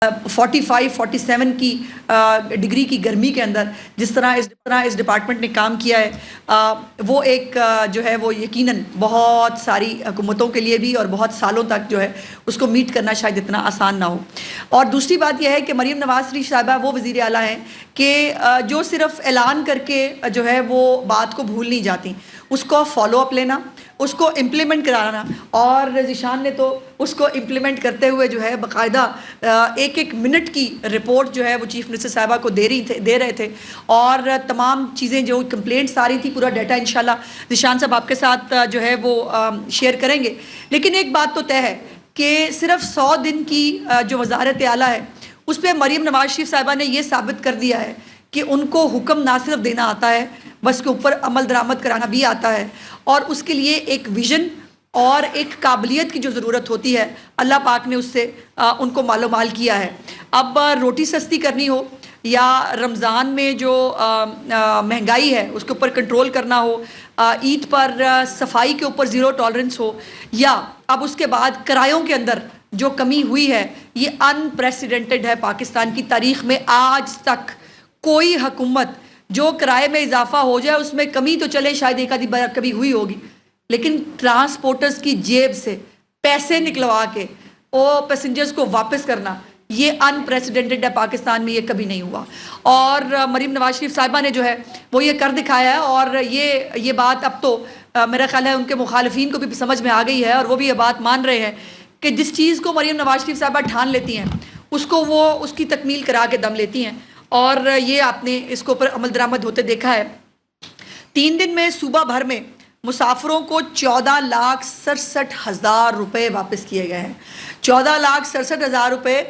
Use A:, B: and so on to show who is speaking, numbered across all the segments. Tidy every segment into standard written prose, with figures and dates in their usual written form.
A: 45-47 کی ڈگری کی گرمی کے اندر جس طرح اس ڈپارٹمنٹ نے کام کیا ہے وہ ایک جو ہے وہ یقیناً بہت ساری حکومتوں کے لیے بھی اور بہت سالوں تک جو ہے اس کو میٹ کرنا شاید اتنا آسان نہ ہو۔ اور دوسری بات یہ ہے کہ مریم نواز شریف صاحبہ وہ وزیر اعلیٰ ہیں کہ جو صرف اعلان کر کے جو ہے وہ بات کو بھول نہیں جاتی، اس کو فالو اپ لینا، اس کو امپلیمنٹ کرانا، اور ذیشان نے تو اس کو امپلیمنٹ کرتے ہوئے جو ہے باقاعدہ ایک منٹ کی رپورٹ جو ہے وہ چیف منسٹر صاحبہ کو دے رہے تھے، اور تمام چیزیں جو کمپلینٹس آ رہی تھی پورا ڈیٹا انشاءاللہ ذیشان صاحب آپ کے ساتھ جو ہے وہ شیئر کریں گے۔ لیکن ایک بات تو طے ہے کہ صرف 100 دن کی جو وزارت اعلیٰ ہے اس پہ مریم نواز شریف صاحبہ نے یہ ثابت کر دیا ہے کہ ان کو حکم نہ صرف دینا آتا ہے بس کے اوپر عمل درآمد کرانا بھی آتا ہے، اور اس کے لیے ایک ویژن اور ایک قابلیت کی جو ضرورت ہوتی ہے اللہ پاک نے اس سے ان کو مال و مال کیا ہے۔ اب روٹی سستی کرنی ہو یا رمضان میں جو مہنگائی ہے اس کے اوپر کنٹرول کرنا ہو، عید پر صفائی کے اوپر زیرو ٹالرنس ہو، یا اب اس کے بعد کرایوں کے اندر جو کمی ہوئی ہے، یہ ان پریسیڈنٹڈ ہے پاکستان کی تاریخ میں۔ آج تک کوئی حکومت جو کرائے میں اضافہ ہو جائے اس میں کمی تو چلے شاید ایک آدھی بار کبھی ہوئی ہوگی، لیکن ٹرانسپورٹرز کی جیب سے پیسے نکلوا کے وہ پیسنجرز کو واپس کرنا، یہ ان پریسیڈنٹڈ ہے پاکستان میں، یہ کبھی نہیں ہوا۔ اور مریم نواز شریف صاحبہ نے جو ہے وہ یہ کر دکھایا ہے، اور یہ بات اب تو میرا خیال ہے ان کے مخالفین کو بھی سمجھ میں آ گئی ہے، اور وہ بھی یہ بات مان رہے ہیں کہ جس چیز کو مریم نواز شریف صاحبہ ٹھان لیتی ہیں اس کو وہ اس کی تکمیل کرا کے دم لیتی ہیں، اور یہ آپ نے اس کے اوپر عمل درآمد ہوتے دیکھا ہے۔ 3 دن میں صوبہ بھر میں مسافروں کو 14,67,000 روپے واپس کیے گئے ہیں۔ 14,67,000 روپے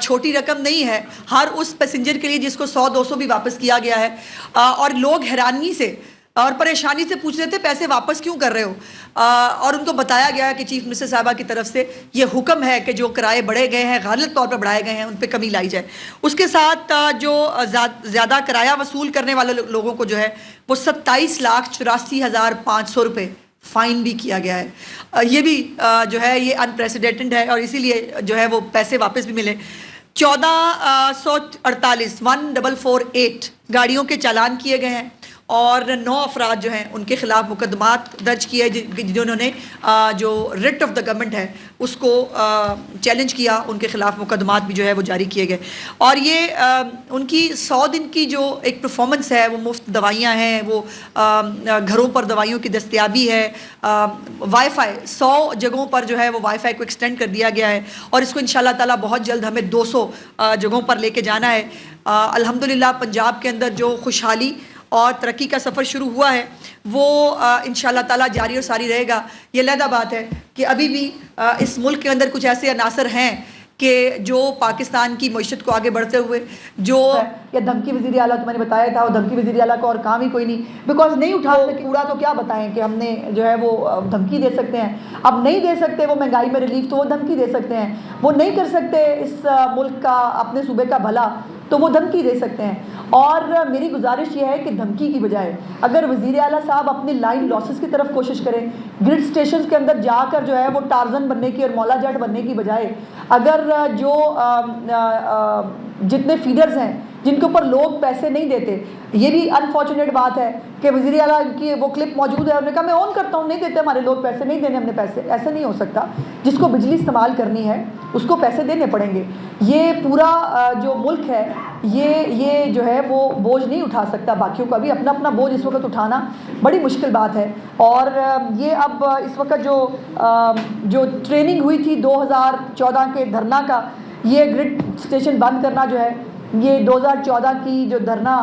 A: چھوٹی رقم نہیں ہے ہر اس پیسنجر کے لیے جس کو 100-200 بھی واپس کیا گیا ہے، اور لوگ حیرانی سے اور پریشانی سے پوچھ رہے تھے پیسے واپس کیوں کر رہے ہو، اور ان کو بتایا گیا کہ چیف منسٹر صاحبہ کی طرف سے یہ حکم ہے کہ جو کرائے بڑھے گئے ہیں، غلط طور پر بڑھائے گئے ہیں، ان پہ کمی لائی جائے۔ اس کے ساتھ جو زیادہ کرایہ وصول کرنے والے لوگوں کو جو ہے وہ 27,84,500 روپے فائن بھی کیا گیا ہے۔ یہ بھی جو ہے یہ ان پریسیڈنٹڈ ہے، اور اسی لیے جو ہے وہ پیسے واپس بھی ملے۔ 1448 گاڑیوں کے چالان کیے گئے ہیں، اور 9 افراد جو ہیں ان کے خلاف مقدمات درج کیے جنہوں نے جو رٹ آف دا گورنمنٹ ہے اس کو چیلنج کیا، ان کے خلاف مقدمات بھی جو ہے وہ جاری کیے گئے۔ اور یہ ان کی 100 دن کی جو ایک پرفارمنس ہے، وہ مفت دوائیاں ہیں، وہ گھروں پر دوائیوں کی دستیابی ہے، وائی فائی 100 جگہوں پر جو ہے وہ وائی فائی کو ایکسٹینڈ کر دیا گیا ہے، اور اس کو انشاءاللہ تعالیٰ بہت جلد ہمیں 200 جگہوں پر لے کے جانا ہے۔ الحمدللہ پنجاب کے اندر جو خوشحالی اور ترقی کا سفر شروع ہوا ہے وہ انشاءاللہ تعالیٰ جاری اور ساری رہے گا۔ یہ علیحدہ بات ہے کہ ابھی بھی اس ملک کے اندر کچھ ایسے عناصر ہیں کہ جو پاکستان کی معیشت کو آگے بڑھتے ہوئے جو یا دھمکی وزیر اعلیٰ تو میں نے بتایا تھا، وہ دھمکی وزیر اعلیٰ کو اور کام ہی کوئی نہیں، بیکاز نہیں اٹھا سکتے پورا، تو کیا بتائیں کہ ہم نے جو ہے وہ دھمکی دے سکتے ہیں، اب نہیں دے سکتے وہ مہنگائی میں ریلیف، تو وہ دھمکی دے سکتے ہیں، وہ نہیں کر سکتے اس ملک کا اپنے صوبے کا بھلا تو وہ دھمکی دے سکتے ہیں۔ اور میری گزارش یہ ہے کہ دھمکی کی بجائے اگر وزیر اعلیٰ صاحب اپنی لائن لاسز کی طرف کوشش کریں، گرڈ سٹیشنز کے اندر جا کر جو ہے وہ ٹارزن بننے کی اور مولا جٹ بننے کی بجائے اگر جو جتنے فیڈرز ہیں جن کے اوپر لوگ پیسے نہیں دیتے، یہ بھی انفارچونیٹ بات ہے کہ وزیر اعلیٰ کی وہ کلپ موجود ہے، انہوں نے کہا میں آن کرتا ہوں، نہیں دیتے ہمارے لوگ پیسے، نہیں دینے ہم نے پیسے، ایسے نہیں ہو سکتا۔ جس کو بجلی استعمال کرنی ہے اس کو پیسے دینے پڑیں گے۔ یہ پورا جو ملک ہے یہ جو ہے وہ بوجھ نہیں اٹھا سکتا، باقیوں کا بھی اپنا اپنا بوجھ اس وقت اٹھانا بڑی مشکل بات ہے۔ اور یہ اب اس وقت جو ٹریننگ ہوئی تھی 2014 کے دھرنا کا، یہ گرڈ اسٹیشن بند کرنا جو ہے یہ 2014 کی جو دھرنا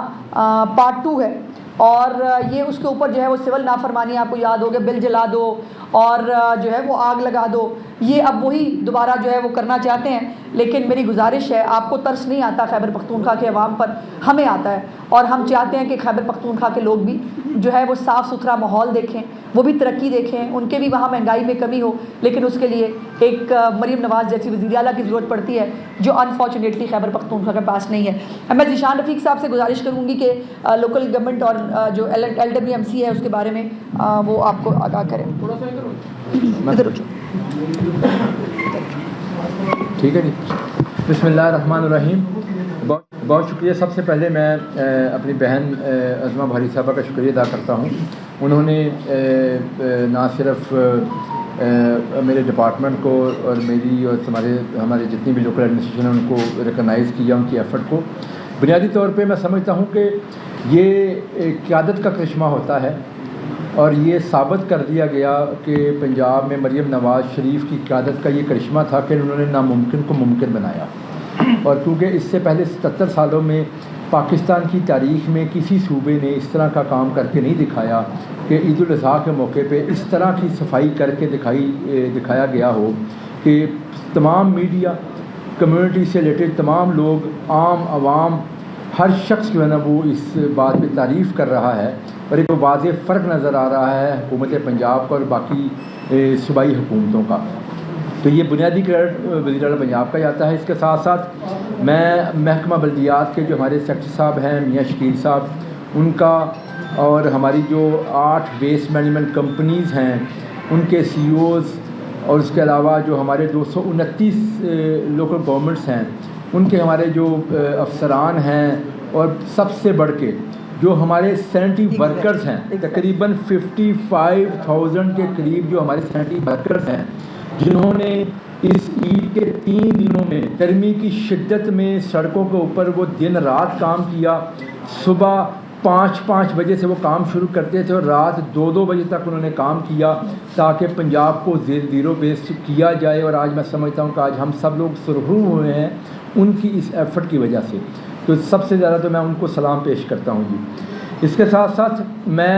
A: پارٹ 2 ہے، اور یہ اس کے اوپر جو ہے وہ سول نافرمانی، آپ کو یاد ہوگا، بل جلا دو اور جو ہے وہ آگ لگا دو، یہ اب وہی دوبارہ جو ہے وہ کرنا چاہتے ہیں۔ لیکن میری گزارش ہے، آپ کو ترس نہیں آتا خیبر پختونخوا کے عوام پر، ہمیں آتا ہے، اور ہم چاہتے ہیں کہ خیبر پختونخوا کے لوگ بھی جو ہے وہ صاف ستھرا ماحول دیکھیں، وہ بھی ترقی دیکھیں، ان کے بھی وہاں مہنگائی میں کمی ہو، لیکن اس کے لیے ایک مریم نواز جیسی وزیر اعلیٰ کی ضرورت پڑتی ہے جو انفارچونیٹلی خیبر پختونخوا کے پاس نہیں ہے۔ میں ذیشان رفیق صاحب سے گزارش کروں گی کہ لوکل گورنمنٹ اور جو LWMC ہے اس کے بارے میں وہ آپ کو آگاہ کریں۔ تھوڑا سا ادھر ہو جاؤ، ٹھیک ہے جی۔
B: بسم اللہ الرحمن الرحیم. بہت شکریہ. سب سے پہلے میں اپنی بہن عظمہ بھاری صاحبہ کا شکریہ ادا کرتا ہوں. انہوں نے نہ صرف میرے ڈپارٹمنٹ کو اور میری اور ہمارے جتنی بھی لوکل ایڈمنسٹریشن ہیں ان کو ریکگنائز کیا، ان کی ایفرٹ کو. بنیادی طور پہ میں سمجھتا ہوں کہ یہ قیادت کا کرشمہ ہوتا ہے، اور یہ ثابت کر دیا گیا کہ پنجاب میں مریم نواز شریف کی قیادت کا یہ کرشمہ تھا کہ انہوں نے ناممکن کو ممکن بنایا. اور کیونکہ اس سے پہلے 77 سالوں میں پاکستان کی تاریخ میں کسی صوبے نے اس طرح کا کام کر کے نہیں دکھایا کہ عید الاضحیٰ کے موقع پہ اس طرح کی صفائی کر کے دکھایا گیا ہو کہ تمام میڈیا، کمیونٹی سے ریلیٹڈ تمام لوگ، عام عوام، ہر شخص جو ہے نا وہ اس بات پہ تعریف کر رہا ہے. اور ایک واضح فرق نظر آ رہا ہے حکومت پنجاب کا اور باقی صوبائی حکومتوں کا. تو یہ بنیادی کریڈٹ وزیر اعلیٰ پنجاب کا جاتا ہے. اس کے ساتھ ساتھ میں محکمہ بلدیات کے جو ہمارے سیکٹری صاحب ہیں میاں شکیل صاحب، ان کا، اور ہماری جو 8 ویسٹ مینجمنٹ کمپنیز ہیں ان کے سی اوز، اور اس کے علاوہ جو ہمارے 229 لوکل گورنمنٹس ہیں ان کے ہمارے جو افسران ہیں، اور سب سے بڑھ کے جو ہمارے سینیٹری ورکرز ہیں، تقریباً 55,000 کے قریب جو ہمارے سینیٹری ورکرز ہیں، جنہوں نے اس عید کے 3 دنوں میں گرمی کی شدت میں سڑکوں کے اوپر وہ دن رات کام کیا. صبح 5 بجے سے وہ کام شروع کرتے تھے اور رات 2 بجے تک انہوں نے کام کیا تاکہ پنجاب کو زیرو بیس کیا جائے. اور آج میں سمجھتا ہوں کہ آج ہم سب لوگ سرخرو ہوئے ہیں ان کی اس ایفرٹ کی وجہ سے. تو سب سے زیادہ تو میں ان کو سلام پیش کرتا ہوں جی. اس کے ساتھ ساتھ میں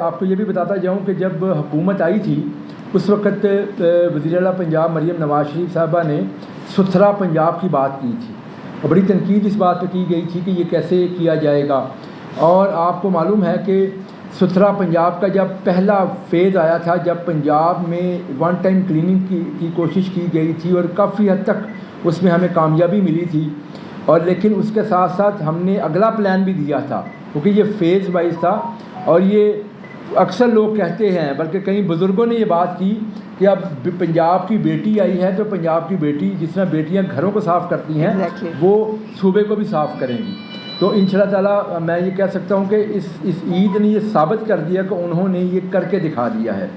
B: آپ کو یہ بھی بتاتا جاؤں کہ جب حکومت آئی تھی اس وقت وزیر اعلیٰ پنجاب مریم نواز شریف صاحبہ نے ستھرا پنجاب کی بات کی تھی، اور بڑی تنقید اس بات پہ کی گئی تھی کہ یہ کیسے کیا جائے گا. اور آپ کو معلوم ہے کہ ستھرا پنجاب کا جب پہلا فیز آیا تھا، جب پنجاب میں ون ٹائم کلیننگ کی کوشش کی گئی تھی اور کافی حد تک اس میں ہمیں کامیابی ملی تھی. اور لیکن اس کے ساتھ ساتھ ہم نے اگلا پلان بھی دیا تھا کیونکہ یہ فیز وائز تھا. اور یہ اکثر لوگ کہتے ہیں، بلکہ کئی بزرگوں نے یہ بات کی کہ اب پنجاب کی بیٹی آئی ہے تو پنجاب کی بیٹی جس طرح بیٹیاں گھروں کو صاف کرتی ہیں وہ صوبے کو بھی صاف کریں گی. تو انشاءاللہ تعالیٰ میں یہ کہہ سکتا ہوں کہ اس عید نے یہ ثابت کر دیا کہ انہوں نے یہ کر کے دکھا دیا ہے.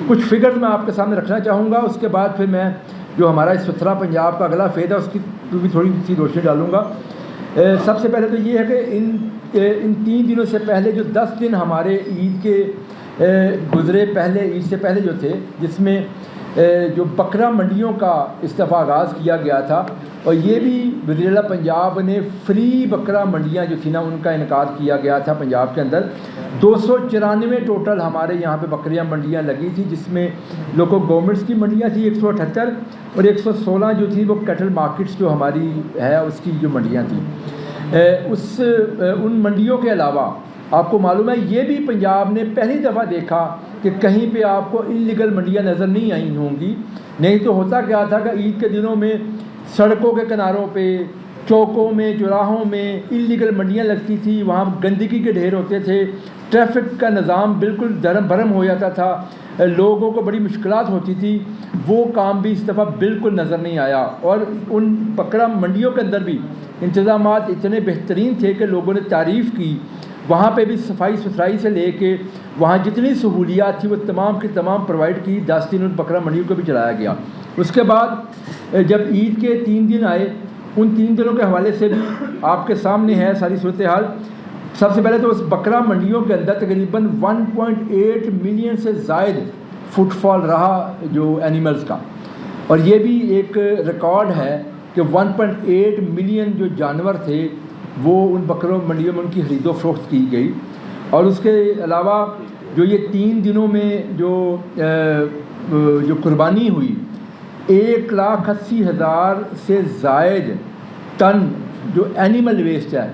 B: کچھ فگرز میں آپ کے سامنے رکھنا چاہوں گا، اس کے بعد پھر میں جو ہمارا اس ستھرا پنجاب کا اگلا فیز ہے اس کی بھی تھوڑی سی روشنی ڈالوں گا. سب سے پہلے تو یہ ہے کہ ان 3 دنوں سے پہلے جو 10 دن ہمارے عید کے گزرے، پہلے عید سے پہلے جو تھے، جس میں جو بکرا منڈیوں کا اس دفعہ آغاز کیا گیا تھا، اور یہ بھی وزیر اعلیٰ پنجاب نے فری بکرا منڈیاں جو تھی نا ان کا انعقاد کیا گیا تھا پنجاب کے اندر. 294 ٹوٹل ہمارے یہاں پہ بکریاں منڈیاں لگی تھی، جس میں لوکل گورنمنٹس کی منڈیاں تھیں 178 اور 116 جو تھی وہ کیٹل مارکیٹس جو ہماری ہے اس کی جو منڈیاں تھیں. ان منڈیوں کے علاوہ آپ کو معلوم ہے یہ بھی پنجاب نے پہلی دفعہ دیکھا کہ کہیں پہ آپ کو انلیگل منڈیاں نظر نہیں آئی ہوں گی. نہیں تو ہوتا کیا تھا کہ عید کے دنوں میں سڑکوں کے کناروں پہ، چوکوں میں، چوراہوں میں انلیگل منڈیاں لگتی تھی، وہاں گندگی کے ڈھیر ہوتے تھے، ٹریفک کا نظام بالکل درم بھرم ہو جاتا تھا، لوگوں کو بڑی مشکلات ہوتی تھی. وہ کام بھی اس دفعہ بالکل نظر نہیں آیا. اور ان بکرا منڈیوں کے اندر بھی انتظامات اتنے بہترین تھے کہ لوگوں نے تعریف کی. وہاں پہ بھی صفائی ستھرائی سے لے کے وہاں جتنی سہولیات تھی وہ تمام کی تمام پرووائڈ کی. 10 دن ان بکرا منڈیوں کو بھی چلایا گیا. اس کے بعد جب عید کے 3 دن آئے، ان 3 دنوں کے حوالے سے بھی آپ کے سامنے ہے ساری صورتحال. سب سے پہلے تو اس بکرا منڈیوں کے اندر تقریباً 1.8 ملین سے زائد فٹ فال رہا جو اینیملز کا. اور یہ بھی ایک ریکارڈ ہے کہ 1.8 ملین جو جانور تھے وہ ان بکروں منڈیوں میں ان کی خرید و فروخت کی گئی. اور اس کے علاوہ جو یہ 3 دنوں میں جو قربانی ہوئی، 1,80,000 سے زائد ٹن جو اینیمل ویسٹ ہے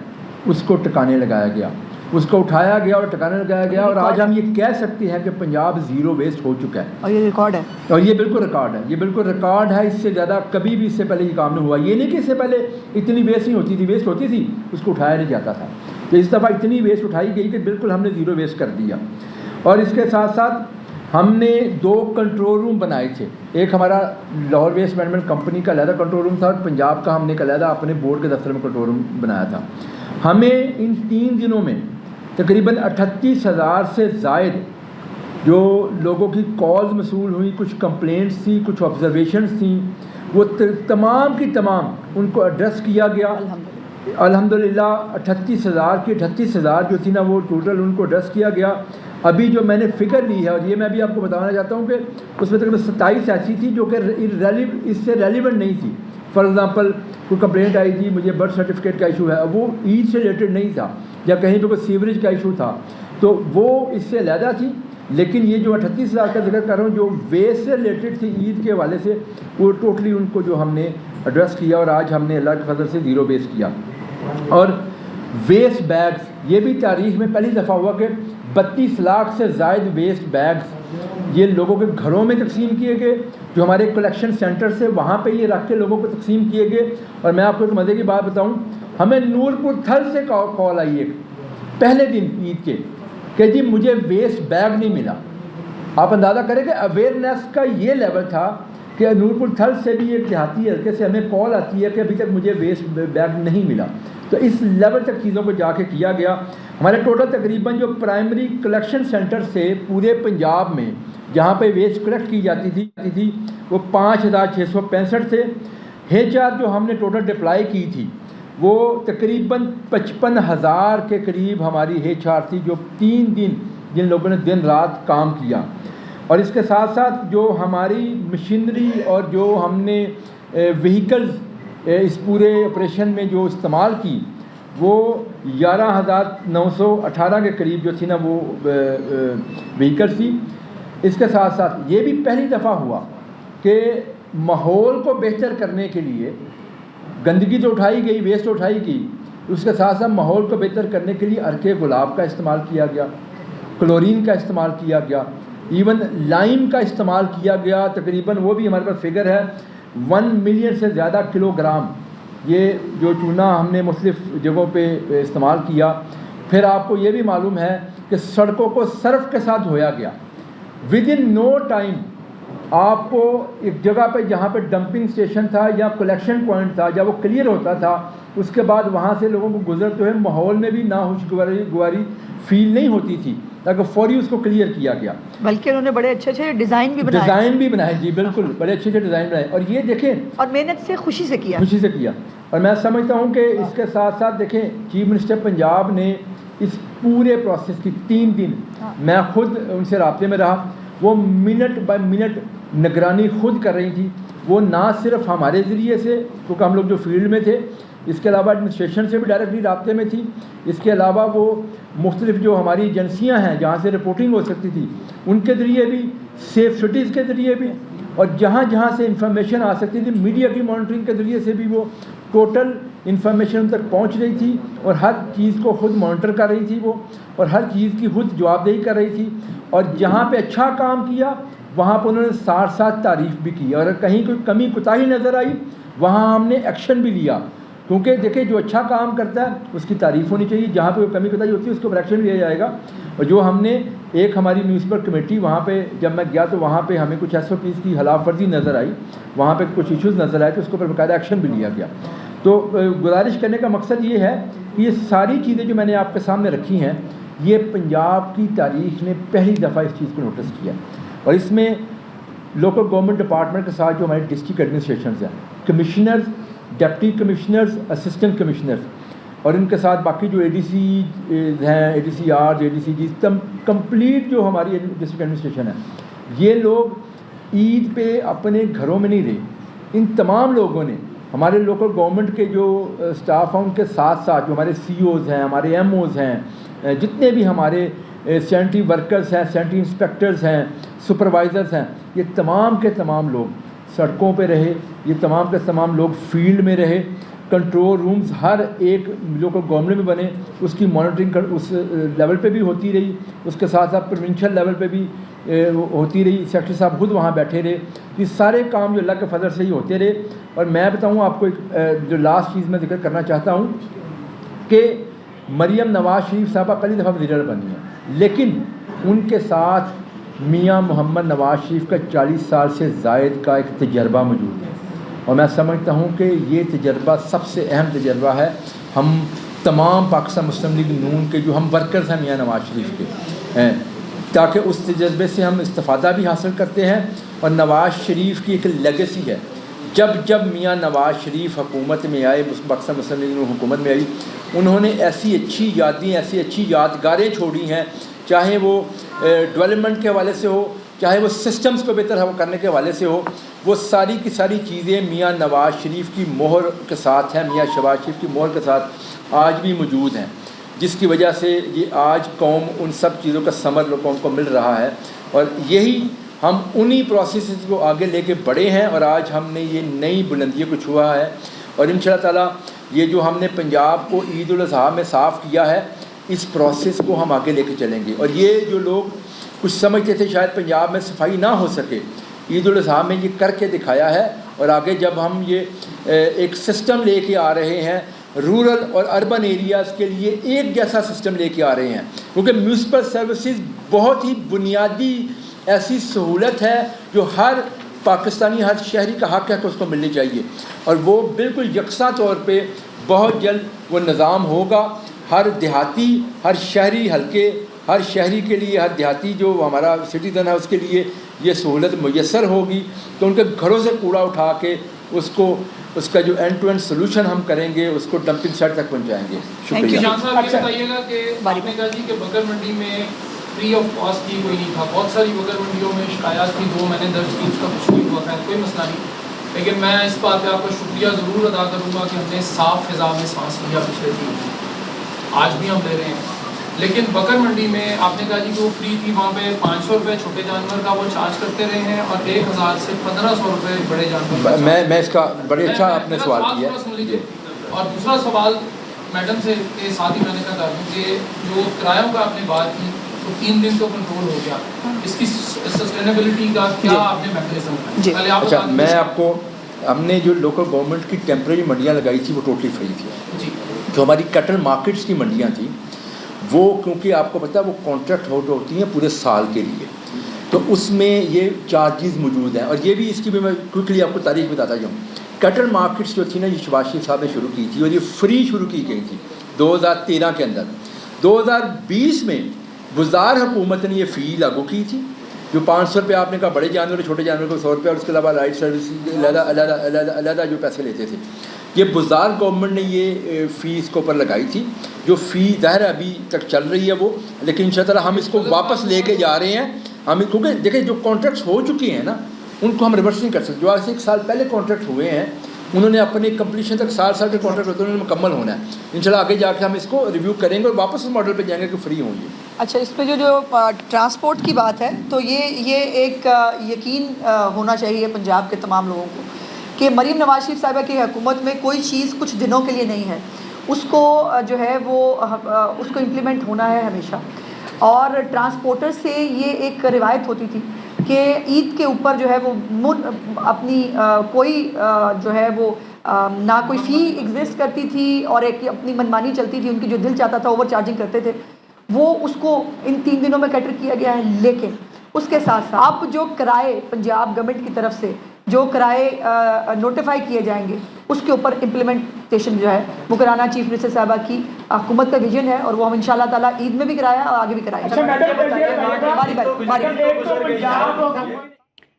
B: اس کو ٹکانے لگایا گیا، اس کو اٹھایا گیا اور ٹکانے لگایا گیا. اور آج ہم یہ کہہ سکتے ہیں کہ پنجاب زیرو ویسٹ ہو چکا ہے.
A: اور یہ ریکارڈ ہے،
B: اور یہ بالکل ریکارڈ ہے، یہ بالکل ریکارڈ ہے. اس سے زیادہ کبھی بھی اس سے پہلے یہ کام نہیں ہوا. یہ نہیں کہ اس سے پہلے اتنی ویسٹ نہیں ہوتی تھی، ویسٹ ہوتی تھی، اس کو اٹھایا نہیں جاتا تھا. تو اس دفعہ اتنی ویسٹ اٹھائی گئی کہ بالکل ہم نے زیرو ویسٹ کر دیا. اور اس کے ساتھ ساتھ ہم نے 2 کنٹرول روم بنائے تھے. ایک ہمارا لاہور ویسٹ مینجمنٹ کمپنی کا علیحدہ کنٹرول روم تھا اور پنجاب کا ہم نے ایک علیحدہ اپنے بورڈ کے دفتر میں کنٹرول روم بنایا تھا. ہمیں ان 3 دنوں میں تقریباً 38,000 سے زائد جو لوگوں کی کالز موصول ہوئی, کچھ کمپلینٹس تھیں, کچھ آبزرویشنس تھیں, وہ تمام کی تمام ان کو ایڈریس کیا گیا. الحمدللہ 38,000 کی 38,000 جو تھی نا وہ ٹوٹل ان کو ایڈریس کیا گیا. ابھی جو میں نے فگر لی ہے اور یہ میں بھی آپ کو بتانا چاہتا ہوں کہ اس میں تقریباً 27 ایسی تھی جو کہ اس سے ریلیونٹ نہیں تھی. فار ایگزامپل کوئی کمپلینٹ آئی تھی مجھے برتھ سرٹیفکیٹ کا ایشو ہے, وہ عید سے ریلیٹڈ نہیں تھا, یا کہیں پہ کوئی سیوریج کا ایشو تھا, تو وہ اس سے علیحدہ تھی. لیکن یہ جو 38,000 کا ذکر کر رہا ہوں جو ویسٹ سے ریلیٹڈ تھی عید کے حوالے سے, وہ ٹوٹلی ان کو جو ہم نے ایڈریس کیا اور آج ہم نے اللہ کے فضل سے 0 بیس کیا. اور ویسٹ بیگز یہ بھی تاریخ میں پہلی دفعہ ہوا کہ 32 لاکھ سے زائد ویسٹ بیگز یہ لوگوں کے گھروں میں تقسیم کیے گئے, جو ہمارے کلیکشن سینٹر سے وہاں پہ یہ رکھ کے لوگوں کو تقسیم کیے گئے. اور میں آپ کو ایک مزے کی بات بتاؤں, ہمیں نورپور تھل سے کال آئی ایک پہلے دن عید کے کہ جی مجھے ویسٹ بیگ نہیں ملا. آپ اندازہ کریں کہ اویئرنیس کا یہ لیول تھا کہ نورپور تھل سے بھی ایک دیہاتی حلقے سے ہمیں کال آتی ہے کہ ابھی تک مجھے ویسٹ بیگ نہیں ملا. تو اس لیول تک چیزوں کو جا کے کیا گیا. ہمارے ٹوٹل تقریباً جو پرائمری کلیکشن سینٹر سے پورے پنجاب میں جہاں پہ ویسٹ کلیکٹ کی جاتی تھی وہ 5,665 تھے. HR جو ہم نے ٹوٹل ڈپلائی کی تھی وہ تقریباً 55,000 کے قریب ہماری HR تھی, جو 3 دن جن لوگوں نے دن رات کام کیا. اور اس کے ساتھ ساتھ جو ہماری مشینری اور جو ہم نے وہیکلز اس پورے آپریشن میں جو استعمال کی وہ 11,918 کے قریب جو تھی نا وہ وہیکلز تھی. اس کے ساتھ ساتھ یہ بھی پہلی دفعہ ہوا کہ ماحول کو بہتر کرنے کے لیے گندگی تو اٹھائی گئی, ویسٹ اٹھائی گئی, اس کے ساتھ ساتھ ماحول کو بہتر کرنے کے لیے عرق گلاب کا استعمال کیا گیا, کلورین کا استعمال کیا گیا, ایون لائم کا استعمال کیا گیا. تقریباً وہ بھی ہمارے پاس فگر ہے 1 ملین سے زیادہ کلو گرام یہ جو چونا ہم نے مختلف جگہوں پہ استعمال کیا. پھر آپ کو یہ بھی معلوم ہے کہ سڑکوں کو سرف کے ساتھ دھویا گیا. ود ان نو ٹائم آپ کو ایک جگہ پہ جہاں پہ ڈمپنگ اسٹیشن تھا یا کلیکشن پوائنٹ تھا جب وہ کلیئر ہوتا تھا اس کے بعد وہاں سے لوگوں کو گزرتے ہوئے ماحول میں بھی ناخوشگواری فیل نہیں ہوتی تھی, تاکہ فوری اس کو کلیئر کیا گیا.
A: بلکہ انہوں نے بڑے اچھے ڈیزائن بھی بنائے.
B: جی بالکل, بڑے اچھے ڈیزائن بنائے. اور یہ دیکھیں
A: اور محنت سے خوشی سے کیا.
B: اور میں سمجھتا ہوں کہ اس کے ساتھ ساتھ دیکھیں چیف منسٹر پنجاب نے اس پورے پروسیس کی 3 دن میں خود ان سے رابطے میں رہا, وہ منٹ بائی منٹ نگرانی خود کر رہی تھی. وہ نہ صرف ہمارے ذریعے سے کیونکہ ہم لوگ جو فیلڈ میں تھے, اس کے علاوہ ایڈمنسٹریشن سے بھی ڈائریکٹلی رابطے میں تھی. اس کے علاوہ وہ مختلف جو ہماری ایجنسیاں ہیں جہاں سے رپورٹنگ ہو سکتی تھی ان کے ذریعے بھی, سیف سٹیز کے ذریعے بھی, اور جہاں جہاں سے انفارمیشن آ سکتی تھی میڈیا کی مانیٹرنگ کے ذریعے سے بھی وہ ٹوٹل انفارمیشن ان تک پہنچ رہی تھی. اور ہر چیز کو خود مانیٹر کر رہی تھی وہ, اور ہر چیز کی خود جواب دہی کر رہی تھی. اور جہاں پہ اچھا کام کیا وہاں پہ انہوں نے ساتھ ساتھ تعریف بھی کی, اور اگر کہیں کوئی کمی کوتاہی نظر آئی وہاں ہم نے ایکشن بھی لیا. کیونکہ دیکھیں جو اچھا کام کرتا ہے اس کی تعریف ہونی چاہیے, جہاں پہ کمی کوتاہی ہوتی ہے اس کو ایکشن لیا جائے گا. اور جو ہم نے ایک ہماری میونسپل کمیٹی وہاں پہ جب میں گیا تو وہاں پہ ہمیں کچھ SOPs کی خلاف ورزی نظر آئی, وہاں پہ کچھ ایشوز نظر آئے تو اس کے اوپر باقاعدہ ایکشن بھی لیا گیا. تو گزارش کرنے کا مقصد یہ ہے کہ یہ ساری چیزیں جو میں نے آپ کے سامنے رکھی ہیں یہ پنجاب کی تاریخ نے پہلی دفعہ اس چیز کو نوٹس کیا. اور اس میں لوکل گورنمنٹ ڈپارٹمنٹ کے ساتھ جو ہمارے ڈسٹرکٹ ایڈمنسٹریشنز ہیں, commissioners, deputy commissioners, assistant commissioners, اور ان کے ساتھ باقی جو ADC ہیں, ADCRs, ADCGs, کمپلیٹ جو ہماری ڈسٹرکٹ ایڈمنسٹریشن ہے, یہ لوگ عید پہ اپنے گھروں میں نہیں رہے. ان تمام لوگوں نے ہمارے لوکل گورنمنٹ کے جو اسٹاف ہیں ان کے ساتھ ساتھ جو ہمارے COs ہیں, ہمارے MOs ہیں, جتنے بھی ہمارے سینٹری ورکرز ہیں, سینٹری انسپیکٹرز ہیں, سپروائزرز ہیں, یہ تمام کے تمام لوگ سڑکوں پہ رہے. یہ تمام کے تمام لوگ فیلڈ میں رہے. کنٹرول رومز ہر ایک لوکل گورنمنٹ میں بنے, اس کی مانیٹرنگ اس لیول پہ بھی ہوتی رہی. اس کے ساتھ ساتھ پروونشل لیول پہ بھی ہوتی رہی. سیکٹری صاحب خود وہاں بیٹھے رہے. یہ سارے کام جو اللہ کے فضل سے ہی ہوتے رہے. اور میں بتاؤں آپ کو ایک جو لاسٹ چیز میں ذکر کرنا چاہتا ہوں کہ مریم نواز شریف صاحبہ پہلی دفعہ وزیر بنی ہیں, لیکن ان کے ساتھ میاں محمد نواز شریف کا 40 سال سے زائد کا ایک تجربہ موجود ہے، اور میں سمجھتا ہوں کہ یہ تجربہ سب سے اہم تجربہ ہے ہم تمام پاکستان مسلم لیگ نون کے جو ہم ورکرز ہیں میاں نواز شریف کے ہیں، تاکہ اس تجربے سے ہم استفادہ بھی حاصل کرتے ہیں. اور نواز شریف کی ایک لیگیسی ہے، جب میاں نواز شریف حکومت میں آئے، پاکستان مسلم لیگ نون حکومت میں آئی، انہوں نے ایسی اچھی یادیں، ایسی اچھی یادگاریں چھوڑی ہیں، چاہے وہ ڈیولپمنٹ کے حوالے سے ہو، چاہے وہ سسٹمز کو بہتر کرنے کے حوالے سے ہو، وہ ساری کی ساری چیزیں میاں نواز شریف کی مہر کے ساتھ ہیں، میاں شہباز شریف کی مہر کے ساتھ آج بھی موجود ہیں، جس کی وجہ سے یہ آج قوم ان سب چیزوں کا ثمر قوم کو مل رہا ہے. اور یہی ہم انہی پروسیسز کو آگے لے کے بڑھے ہیں، اور آج ہم نے یہ نئی بلندیوں کو چھوا ہے. اور انشاءاللہ تعالیٰ یہ جو ہم نے پنجاب کو عید الاضحیٰ میں صاف کیا ہے، اس پروسیس کو ہم آگے لے کے چلیں گے. اور یہ جو لوگ کچھ سمجھتے تھے شاید پنجاب میں صفائی نہ ہو سکے، عید الاضحیٰ میں یہ کر کے دکھایا ہے. اور آگے جب ہم یہ ایک سسٹم لے کے آ رہے ہیں، رورل اور اربن ایریاز کے لیے ایک جیسا سسٹم لے کے آ رہے ہیں، کیونکہ میونسپل سروسز بہت ہی بنیادی ایسی سہولت ہے جو ہر پاکستانی، ہر شہری کا حق ہے کہ اس کو ملنی چاہیے. اور وہ بالکل یکساں طور پہ بہت جلد وہ نظام ہوگا. ہر دیہاتی، ہر شہری حلقے، ہر شہری کے لیے، ہر دیہاتی جو ہمارا سٹیزن ہے اس کے لیے یہ سہولت میسر ہوگی. تو ان کے گھروں سے کوڑا اٹھا کے اس کا جو اینڈ ٹو اینڈ سلوشن ہم کریں گے، اس کو ڈمپنگ سائٹ تک پہنچائیں گے. شکریہ.
C: جان صاحب یہ بتائیے گا کہ آپ نے کہا جی کہ بکر منڈی میں فری آف کاسٹ کی کوئی نہیں تھا، بہت ساری بکر منڈیوں میں شکایات تھی، 2 میں نے درج کی، اس کا کچھ نہیں ہوا، خیر کوئی مسئلہ نہیں. لیکن میں اس بات پہ آپ کا شکریہ ضرور ادا کروں گا کہ ہم نے صاف فضا میں سانس لیا پچھلے 3 دن، آج بھی ہم لے رہے ہیں. لیکن بکر منڈی میں آپ نے کہا جی کہ وہ فری تھی، وہاں پہ 500 روپے چھوٹے جانور کا وہ چارج کرتے رہے ہیں اور 1000 سے 1500 روپے بڑے جانور کا.
B: میں اس کا بڑے اچھا آپ نے سوال کیا.
C: سن لیجیے. اور دوسرا سوال میڈم سے کے ساتھ ہی میں نے کہا کہ جو کرایوں کا آپ نے بات کی تو 3 دن تو کنٹرول ہو گیا، اس کی سسٹینیبلٹی کا کیا آپ نے میکینزم ہے؟ پہلے آپ
B: اچھا، میں آپ کو، ہم نے جو لوکل گورنمنٹ کی ٹیمپریری منڈیاں لگائی تھی وہ ٹوٹلی فری تھی.
C: جی.
B: جو ہماری کٹل مارکیٹس کی منڈیاں تھیں وہ، کیونکہ آپ کو پتہ ہے وہ کانٹریکٹ ہوتی ہیں پورے سال کے لیے، تو اس میں یہ چارجز موجود ہیں. اور یہ بھی اس کی بھی میں کوئکلی آپ کو تاریخ بتاتا جاؤں. کٹل مارکیٹس جو تھی نا، یہ شہباز شریف صاحب نے شروع کی تھی اور یہ فری شروع کی گئی تھی 2013 کے اندر. 2020 میں بزار حکومت نے یہ فی لاگو کی تھی، جو 500 روپے آپ نے کہا بڑے جانور، چھوٹے جانور کو 100 روپے، اور اس کے علاوہ رائڈ سروس علیحدہ جو پیسے لیتے تھے. یہ بزار گورنمنٹ نے یہ فی اس کے اوپر لگائی تھی، جو فی ظاہر ابھی تک چل رہی ہے وہ، لیکن ان شاء اللہ ہم اس کو واپس لے کے جا رہے ہیں. ہم کیونکہ دیکھیں جو کانٹریکٹس ہو چکے ہیں نا ان کو ہم ریورس نہیں کر سکتے. جو آج سے 1 سال پہلے کانٹریکٹ ہوئے ہیں انہوں نے اپنے کمپلیشن تک سال کے کانٹریکٹ ہوتے ہیں، انہوں نے مکمل ہونا ہے. انشاءاللہ آگے جا کے ہم اس کو ریویو کریں گے اور واپس اس ماڈل پہ جائیں گے کہ فری ہوں گے.
A: اچھا، اس پہ جو ٹرانسپورٹ کی بات ہے تو یہ ایک یقین ہونا چاہیے پنجاب کے تمام لوگوں کو کہ مریم نواز شریف صاحبہ کی حکومت میں کوئی چیز کچھ دنوں کے لیے نہیں ہے، اس کو جو ہے وہ اس کو امپلیمنٹ ہونا ہے ہمیشہ. اور ٹرانسپورٹر سے یہ ایک روایت ہوتی تھی کہ عید کے اوپر جو ہے وہ اپنی کوئی جو ہے وہ نہ کوئی فی ایگزسٹ کرتی تھی اور ایک اپنی منمانی چلتی تھی، ان کی جو دل چاہتا تھا اوور چارجنگ کرتے تھے. وہ اس کو ان 3 دنوں میں کیٹر کیا گیا ہے. لیکن اس کے ساتھ ساتھ اب جو کرائے پنجاب گورنمنٹ کی طرف سے جو کرائے نوٹیفائی کیے جائیں گے اس کے اوپر امپلیمنٹیشن جو ہے وہ کرانا چیف منسٹر صاحبہ کی حکومت کا ویژن ہے، اور وہ ہم انشاءاللہ تعالیٰ عید میں بھی کرایا اور آگے بھی کرائیں.